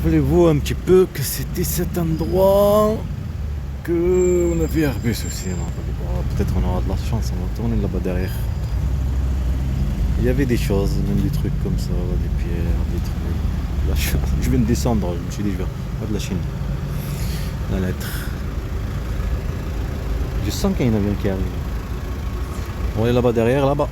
Rappelez-vous un petit peu que c'était cet endroit que on a vu Airbus aussi. Peut-être on aura de la chance, on va tourner là-bas derrière. Il y avait des choses, même des trucs comme ça, des pierres, des trucs. Je viens de descendre, je me suis dit je vais pas de la Chine. La lettre. Je sens qu'il y a un avion qui arrive. On va aller là-bas derrière, là-bas.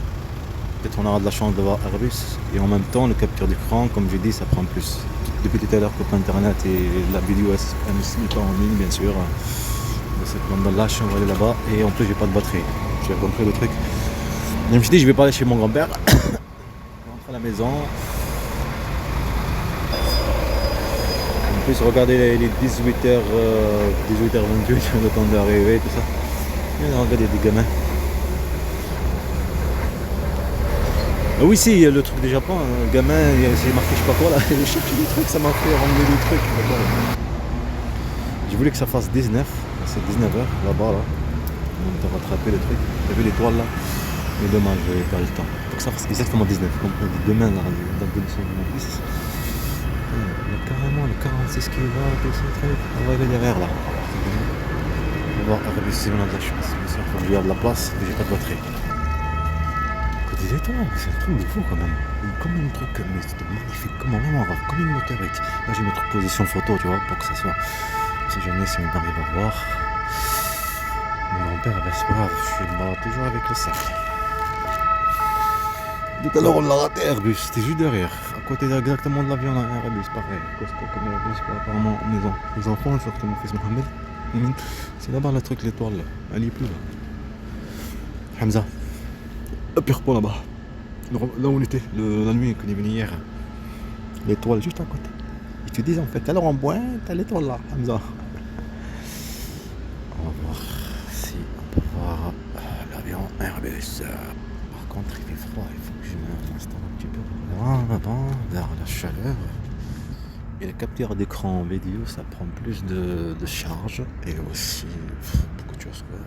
Peut-être on aura de la chance de voir Airbus. Et en même temps, le capture d'écran, comme j'ai dit, ça prend plus. Depuis tout à l'heure, que internet et la vidéo, elle ne se met pas en ligne, bien sûr. De cette bande de lâche, on va aller là-bas. Et en plus, j'ai pas de batterie. J'ai compris le truc. Je me suis dit, je vais pas aller chez mon grand-père. Je rentre à la maison. En plus, regardez les 18h, 18h28, le temps d'arriver, tout ça. Et regardez des gamins. Ah oui, si, le truc du Japon, le gamin, c'est marqué je sais pas quoi là, je cherche des trucs, ça m'a fait ramener des trucs. Je voulais que ça fasse 19, c'est 19h là-bas là. On t'a rattrapé le truc. T'as vu l'étoile là? Mais dommage, j'avais pas le temps. Faut que ça fasse exactement 19, comme on dit demain là, dans le 2010. Il y a carrément le 46 qui va, tout ce truc. On va aller derrière là. On va voir Airbus si on a de la chance. Faut que je garde la place, mais j'ai pas de batterie. Des étoiles, c'est un truc de fou quand même. Comme un truc, mais c'était magnifique, comment vraiment rare, comme une météorite. Là je vais mettre position photo, tu vois, pour que ça soit. Si jamais si on arrive à voir. Mon grand-père, c'est pas grave, je me balade toujours avec le sac. Tout à l'heure on l'a raté Airbus, c'était juste derrière. À côté exactement de l'avion, Airbus, pareil. Costaud comme Airbus, apparemment maison. Les enfants, surtout mon fils Mohamed. C'est là-bas le truc, l'étoile là. Elle y est plus là. Hamza. Pire point là-bas, là où on était, la nuit qu'on est venu hier, l'étoile juste à côté. Ils te disent en fait, alors en pointe, t'as l'étoile là, Hamza. On va voir si on peut voir l'avion Airbus. Par contre, il fait froid, il faut que je m'installe un petit peu là-bas, vers la chaleur. Et le capteur d'écran vidéo, ça prend plus de charge et aussi beaucoup de choses. Là,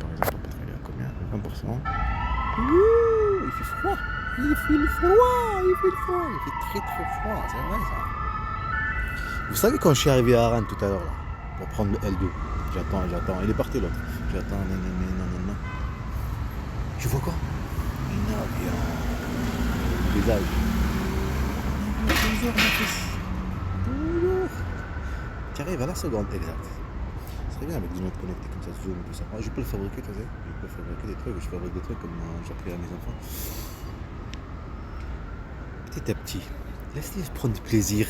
par exemple, il y a combien 20%. Ouh, il fait froid, il fait très froid, c'est vrai ça. Vous savez quand je suis arrivé à Rennes tout à l'heure là, pour prendre le L2, j'attends, il est parti l'autre, j'attends, non. Tu vois quoi? Un avion, visage. Bonjour mon fils, bonjour. Tu arrives à la seconde exacte. C'est bien avec des notes connectées comme ça, zoom, tout ça. Je peux le fabriquer, tu sais. Je peux fabriquer des trucs, je fabrique des trucs comme j'ai appris à mes enfants. Petit à petit, laisse-les prendre du plaisir.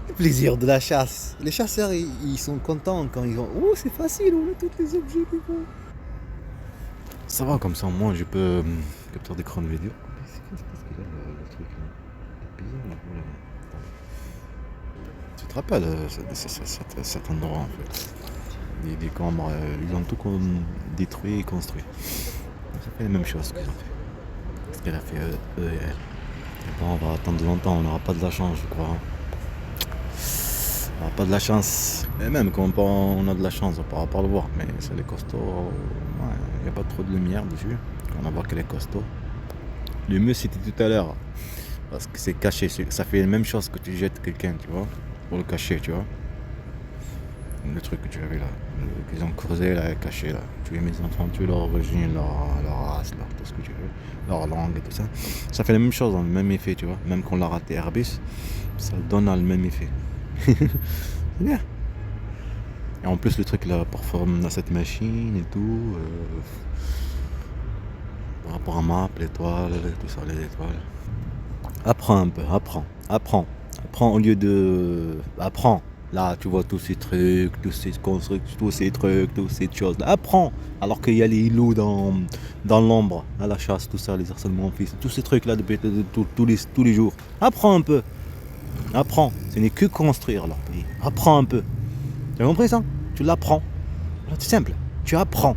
Le plaisir de la chasse. Les chasseurs, ils sont contents quand ils ont. Oh, c'est facile, on a tous les objets qu'il faut. Ça va comme ça, moi je peux capter d'écran de vidéo. Qu'est-ce qu'il a le truc là? C'est bizarre là. Tu te rappelles cet endroit en fait? Des combres, ils ont tout détruit et construit. Ça fait la même chose qu'ils ont fait. Ce qu'elle a fait EL. Et bon, on va attendre longtemps, on n'aura pas de la chance, je crois. On n'aura pas de la chance. Et même quand on a de la chance, on ne pourra pas le voir. Mais c'est les costauds. Il n'y a pas trop de lumière dessus. On va voir qu'elle est costaud. Le mieux c'était tout à l'heure. Parce que c'est caché. Ça fait la même chose que tu jettes quelqu'un, tu vois. Pour le cacher, tu vois. Le truc que tu avais là, qu'ils ont creusé là, caché là. Tu es mes enfants, tu es leur origine, leur race, tout ce que tu veux, leur langue et tout ça. Ça fait la même chose, le même effet, tu vois. Même qu'on l'a raté Airbus, ça donne le même effet. C'est bien. Et en plus le truc là, performe dans cette machine et tout. Par rapport à map, l'étoile, tout ça, les étoiles. Apprends un peu, apprends au lieu de. Apprends. Là, tu vois tous ces trucs, tous ces constructions, tous ces trucs, toutes ces choses. Là, apprends. Alors qu'il y a les loups dans l'ombre, à la chasse, tout ça, les harcèlements fils, tous ces trucs là depuis tous les jours. Apprends un peu. Apprends. Ce n'est que construire là. Apprends un peu. Tu as compris ça? Tu l'apprends. C'est simple. Tu apprends.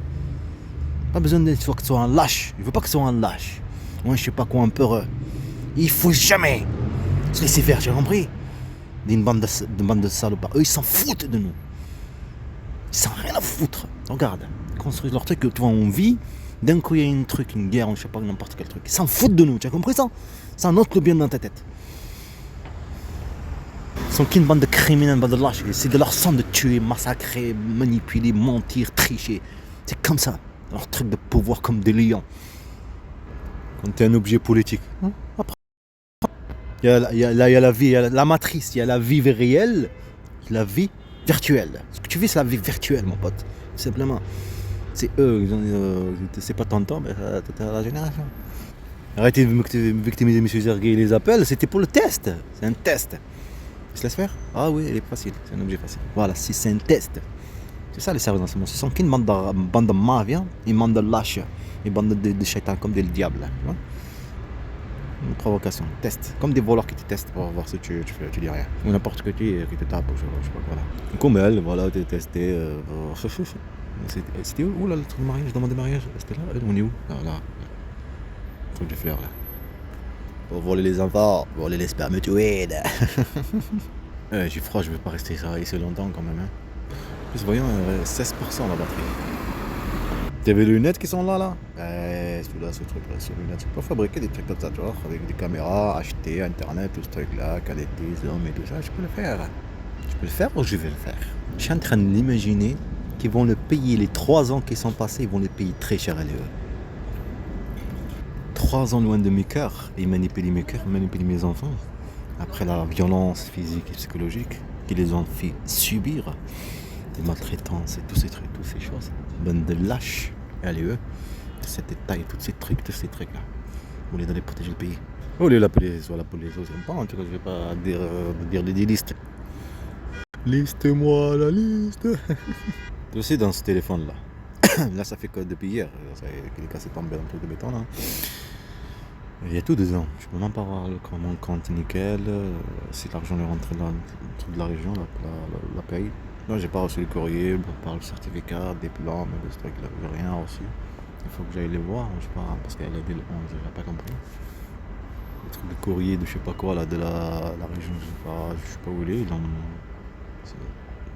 Pas besoin que tu sois un lâche. Je veux pas que tu sois un lâche. Moi, je sais pas quoi, un peureux. Il faut jamais se laisser faire, tu as compris? D'une bande de salopards. Eux, ils s'en foutent de nous. Ils s'en rien à foutre. Regarde, ils construisent leur truc, tu vois, on vit. D'un coup, il y a une guerre, je sais pas, n'importe quel truc. Ils s'en foutent de nous, tu as compris ça? Ça note le bien dans ta tête. Ils sont qu'une bande de criminels, une bande de lâches. C'est de leur sang de tuer, massacrer, manipuler, mentir, tricher. C'est comme ça. Leur truc de pouvoir comme des lions. Quand t'es un objet politique. Après. Il y a la vie, il y a la matrice, il y a la vie réelle, la vie virtuelle. Ce que tu vis, c'est la vie virtuelle, mon pote. Simplement. C'est eux, c'est pas ton temps, mais c'est la génération. Arrêtez de victimiser M. Sergueï et les appels, c'était pour le test. C'est un test. Il se laisse faire? Ah oui, elle est facile, c'est un objet facile. Voilà, si c'est un test. C'est ça les services dans ce monde. Ce sont qu'une bande de mafias, une bande de lâches, une bande de shaitans comme des diables. Hein? Une provocation, test. Comme des voleurs qui te testent pour voir si tu dis rien. Ou n'importe qui te tape, je sais pas quoi là. Comme elle, voilà, t'es testé. C'était où là le truc de mariage, demande de mariage? C'était là? On est où? Là. Le truc de fleurs là. Pour voler les enfants, voler les spermatozoïdes. J'ai froid, je vais pas rester ici longtemps quand même. Hein. En plus, voyons, 16% la batterie. T'as vu les lunettes qui sont là? Celui-là, ce truc-là, ces lunettes. Tu peux fabriquer des trucs comme ça, tu vois, avec des caméras, acheter, internet, tout ce truc-là, qualité, zoom et tout ça, je peux le faire. Je peux le faire ou je vais le faire? Je suis en train de l'imaginer qu'ils vont le payer, les 3 ans qui sont passés, ils vont le payer très cher à l'heure. 3 ans loin de mes cœurs, et manipuler mes cœurs, manipuler mes enfants. Après la violence physique et psychologique qu'ils les ont fait subir, des maltraitances et tous ces trucs, toutes ces choses. Bande de lâches, allez eux, cette détail, tous ces trucs là. Vous voulez d'aller protéger le pays. Au lieu d'appeler soit la police, c'est pas, en tout cas, je vais pas dire des listes. Liste-moi la liste. Aussi dans ce téléphone là. Là ça fait que depuis hier, qu'il est cassé tombé dans le truc de béton là. Il y a tout dedans, je peux même pas voir mon compte nickel, si l'argent est rentré dans le truc de la région, la paye. Non, j'ai pas reçu le courrier, par le certificat, des plans, mais de ce truc là, j'ai rien reçu. Il faut que j'aille les voir, je sais pas, parce qu'elle a dit le 11, j'ai pas compris. Le truc de courrier de je sais pas quoi là, de la région, je sais pas où il est,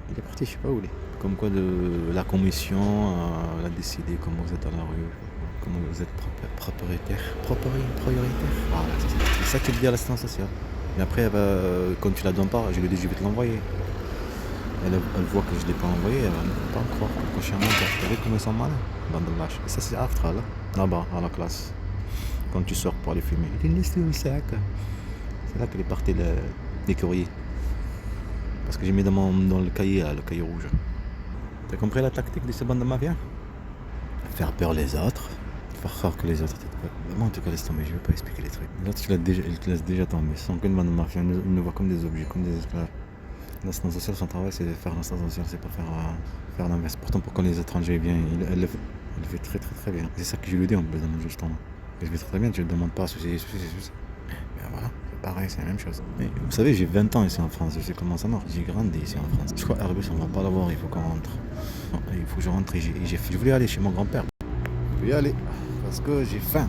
il est parti, je sais pas où il est. Comme quoi la commission a décidé comment vous êtes dans la rue. Comment vous êtes prioritaire. Voilà, c'est ça que tu dis à l'assistance sociale. Et après, quand tu la donnes pas, je lui dis je vais te l'envoyer. Elle voit que je ne l'ai pas envoyé, elle ne peut pas me croire. Prochainement, vous savez comment ils sont malins, bande de lâches. Et ça, c'est Aftra, là-bas, à la classe. Quand tu sors pour aller fumer, il laisse le sac. C'est là qu'elle est partie des courriers. Parce que j'ai mis dans le cahier, là, le cahier rouge. T'as compris la tactique de ces bandes de mafia? Faire peur les autres. Faire croire que les autres étaient pas. Moi en tout cas laisse tomber, je vais pas expliquer les trucs. Les autres ils te laissent déjà tomber. Ce sont qu'une bande de mafia, ils nous voient comme des objets, comme des esclaves. L'assistance sociale, son travail c'est de faire l'assistance sociale, c'est pas faire l'inverse. Pourtant pour quand les étrangers viennent, elle le fait très très très bien. C'est ça que je lui dis en plus dans mon jeu justement. Elle le fait très bien, tu ne demandes pas ceci. Ben voilà, c'est pareil, c'est la même chose. Mais vous savez, j'ai 20 ans ici en France, je sais comment ça marche. J'ai grandi ici en France. Je crois Airbus on va pas l'avoir, il faut qu'on rentre. Non, il faut que je rentre et je voulais aller chez mon grand-père. Je vais y aller. Parce que j'ai faim.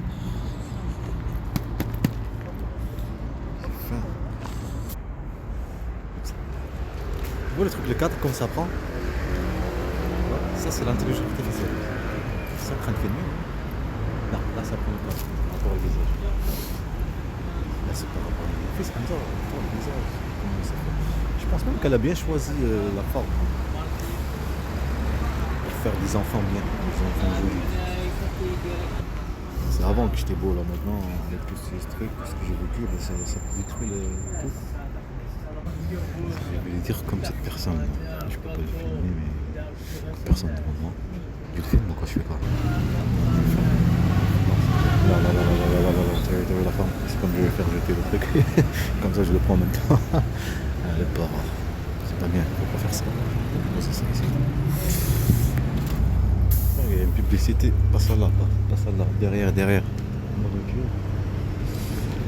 Tu vois le truc, le cadre, comme ça prend. Ça, c'est l'intelligence artificielle. C'est en train de filmer. Non, là, ça prend le cadre. Par rapport au visage. Là, c'est par rapport au visage. C'est comme ça, par rapport au visage. Je pense même qu'elle a bien choisi la forme. Pour faire des enfants bien, des enfants jolis. C'est avant que j'étais beau, là maintenant, avec tous ces trucs, tout ce que j'ai vécu, ça détruit tout. Je vais le dire comme cette personne, je peux pas le filmer, mais comme personne devant moi. Je le filme, quoi, je fais pas. Là, t'as vu la forme, c'est comme je vais faire jeter le truc, comme ça je le prends en même temps. Le porc, c'est pas bien, faut pas faire ça. C'est ça ici. Il y a une publicité, pas celle-là, derrière, ma voiture.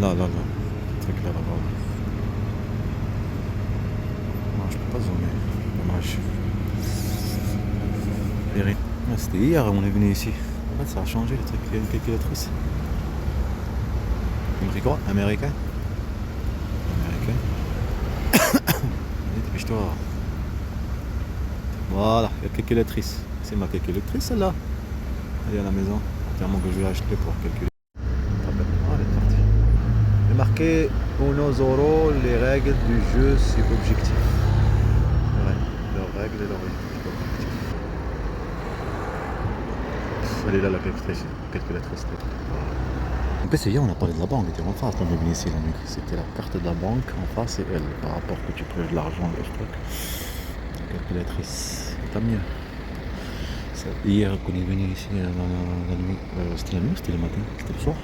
Là, le truc là-bas. Non, je peux pas zoomer, dommage. C'était hier, on est venu ici. En fait, ça a changé le truc, il y a une calculatrice. Quoi? Américain. Allez, dépêche-toi. Voilà, il y a calculatrice. C'est ma calculatrice celle-là. Elle est à la maison. Tellement que je vais acheter pour calculer. Ah, elle est partie. Elle est marquée. marqué Uno Zoro, les règles du jeu subjectif. Ouais, leurs règles et leurs objectifs. Elle est là la calculatrice. En plus, hier, on a parlé de la banque, elle était en face, on est venu ici, la nuit. C'était la carte de la banque en face et elle, par rapport que tu prêches de l'argent, le truc. La calculatrice, tant mieux. Ça, hier, quand on est venu ici, la nuit, c'était la nuit ou c'était le matin? C'était le soir.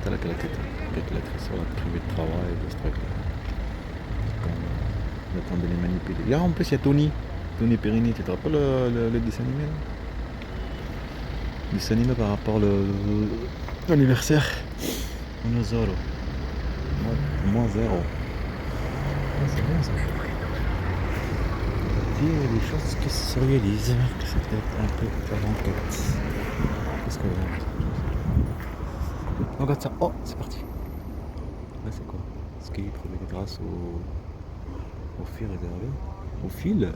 T'as la calculatrice sur la privée de travail, de ce truc. Le temps de les manipuler. Là, en plus, il y a Tony Perini, tu te rappelles le dessin animé là? Le dessin animé par rapport à l'anniversaire. Uno Zoro. Moins zéro. Ah, c'est bien ça. Il y a des choses qui se réalisent, que c'est peut-être un peu faire enquête. Qu'est-ce que regarde ça. Oh, c'est parti. Là, c'est quoi? Ski privé grâce au fil réservé. Au fil. Les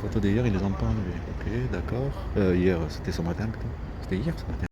photos d'hier, ils les ont pas enlevées. Ok, d'accord. Hier, c'était ce matin, putain. C'était hier ce matin.